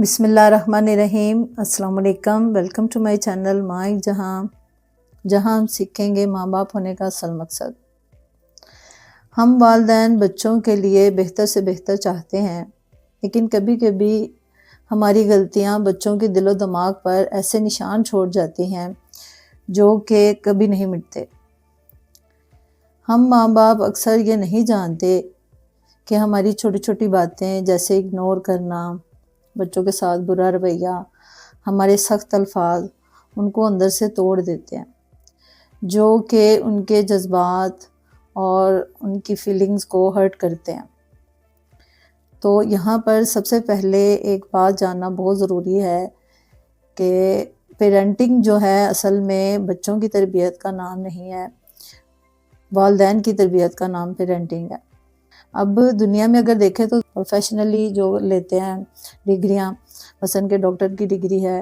بسم اللہ الرحمن الرحیم۔ السلام علیکم، ویلکم ٹو مائی چینل ماں ایک جہاں، جہاں ہم سیکھیں گے ماں باپ ہونے کا اصل مقصد۔ ہم والدین بچوں کے لیے بہتر سے بہتر چاہتے ہیں، لیکن کبھی کبھی ہماری غلطیاں بچوں کے دل و دماغ پر ایسے نشان چھوڑ جاتی ہیں جو کہ کبھی نہیں مٹتے۔ ہم ماں باپ اکثر یہ نہیں جانتے کہ ہماری چھوٹی چھوٹی باتیں جیسے اگنور کرنا، بچوں کے ساتھ برا رویہ، ہمارے سخت الفاظ ان کو اندر سے توڑ دیتے ہیں، جو کہ ان کے جذبات اور ان کی فیلنگز کو ہرٹ کرتے ہیں۔ تو یہاں پر سب سے پہلے ایک بات جاننا بہت ضروری ہے کہ پیرنٹنگ جو ہے اصل میں بچوں کی تربیت کا نام نہیں ہے، والدین کی تربیت کا نام پیرنٹنگ ہے۔ اب دنیا میں اگر دیکھیں تو پروفیشنلی جو لیتے ہیں ڈگریاں، مثلا کہ ڈاکٹر کی ڈگری ہے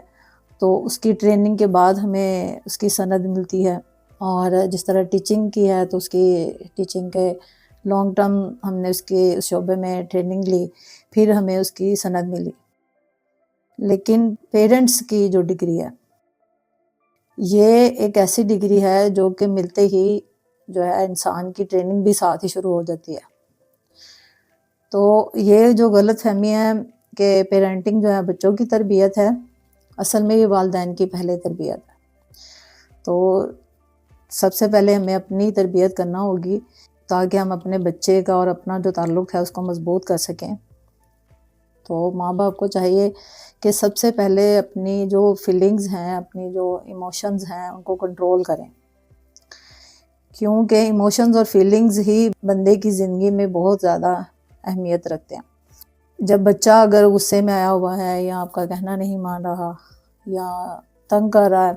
تو اس کی ٹریننگ کے بعد ہمیں اس کی سند ملتی ہے، اور جس طرح ٹیچنگ کی ہے تو اس کی ٹیچنگ کے لانگ ٹرم ہم نے اس کے شعبے میں ٹریننگ لی، پھر ہمیں اس کی سند ملی۔ لیکن پیرنٹس کی جو ڈگری ہے یہ ایک ایسی ڈگری ہے جو کہ ملتے ہی جو ہے انسان کی ٹریننگ بھی ساتھ ہی شروع ہو جاتی ہے۔ تو یہ جو غلط فہمی ہے کہ پیرنٹنگ جو ہے بچوں کی تربیت ہے، اصل میں یہ والدین کی پہلے تربیت ہے۔ تو سب سے پہلے ہمیں اپنی تربیت کرنا ہوگی تاکہ ہم اپنے بچے کا اور اپنا جو تعلق ہے اس کو مضبوط کر سکیں۔ تو ماں باپ کو چاہیے کہ سب سے پہلے اپنی جو فیلنگز ہیں، اپنی جو ایموشنز ہیں ان کو کنٹرول کریں، کیونکہ ایموشنز اور فیلنگز ہی بندے کی زندگی میں بہت زیادہ اہمیت رکھتے ہیں۔ جب بچہ اگر غصے میں آیا ہوا ہے یا آپ کا کہنا نہیں مان رہا یا تنگ کر رہا ہے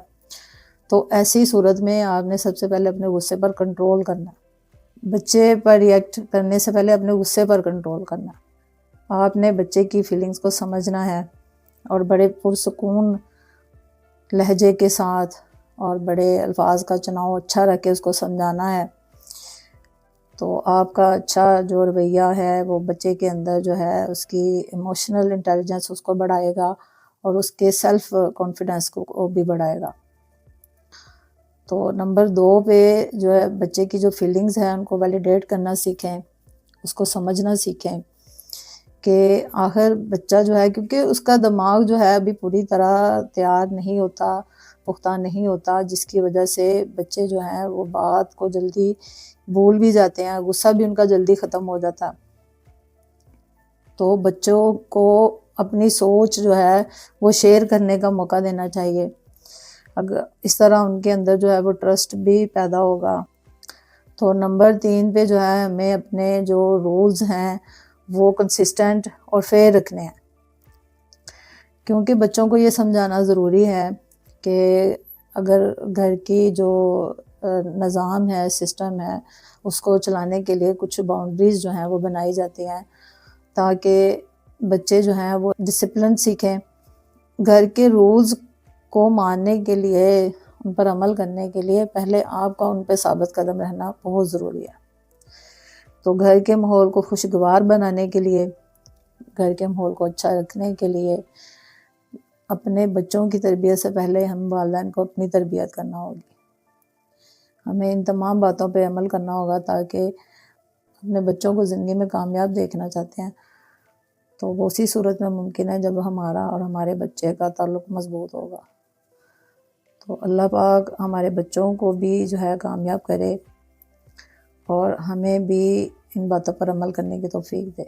تو ایسی صورت میں آپ نے سب سے پہلے اپنے غصے پر کنٹرول کرنا ہے۔ بچے پر ریئیکٹ کرنے سے پہلے اپنے غصے پر کنٹرول کرنا ہے۔ آپ نے بچے کی فیلنگز کو سمجھنا ہے اور بڑے پرسکون لہجے کے ساتھ اور بڑے الفاظ کا چناؤ اچھا رکھ کے اس کو سمجھانا ہے۔ تو آپ کا اچھا جو رویہ ہے وہ بچے کے اندر جو ہے اس کی ایموشنل انٹیلیجنس اس کو بڑھائے گا اور اس کے سیلف کانفیڈنس کو بھی بڑھائے گا۔ تو نمبر 2 پہ جو ہے بچے کی جو فیلنگز ہیں ان کو ویلیڈیٹ کرنا سیکھیں، اس کو سمجھنا سیکھیں کہ آخر بچہ جو ہے، کیونکہ اس کا دماغ جو ہے ابھی پوری طرح تیار نہیں ہوتا، پختہ نہیں ہوتا، جس کی وجہ سے بچے جو ہیں وہ بات کو جلدی بھول بھی جاتے ہیں، غصہ بھی ان کا جلدی ختم ہو جاتا ہے۔ تو بچوں کو اپنی سوچ جو ہے وہ شیئر کرنے کا موقع دینا چاہیے، اگر اس طرح ان کے اندر جو ہے وہ ٹرسٹ بھی پیدا ہوگا۔ تو نمبر 3 پہ جو ہے ہمیں اپنے جو رولز ہیں وہ کنسسٹنٹ اور فیئر رکھنے ہیں، کیونکہ بچوں کو یہ سمجھانا ضروری ہے کہ اگر گھر کی جو نظام ہے، سسٹم ہے، اس کو چلانے کے لیے کچھ باؤنڈریز جو ہیں وہ بنائی جاتی ہیں تاکہ بچے جو ہیں وہ ڈسپلن سیکھیں۔ گھر کے رولز کو ماننے کے لیے، ان پر عمل کرنے کے لیے پہلے آپ کا ان پہ ثابت قدم رہنا بہت ضروری ہے۔ تو گھر کے ماحول کو خوشگوار بنانے کے لیے، گھر کے ماحول کو اچھا رکھنے کے لیے اپنے بچوں کی تربیت سے پہلے ہم والدین کو اپنی تربیت کرنا ہوگی۔ ہمیں ان تمام باتوں پہ عمل کرنا ہوگا تاکہ اپنے بچوں کو زندگی میں کامیاب دیکھنا چاہتے ہیں تو وہ اسی صورت میں ممکن ہے جب ہمارا اور ہمارے بچے کا تعلق مضبوط ہوگا۔ تو اللہ پاک ہمارے بچوں کو بھی جو ہے کامیاب کرے اور ہمیں بھی ان باتوں پر عمل کرنے کی توفیق دے۔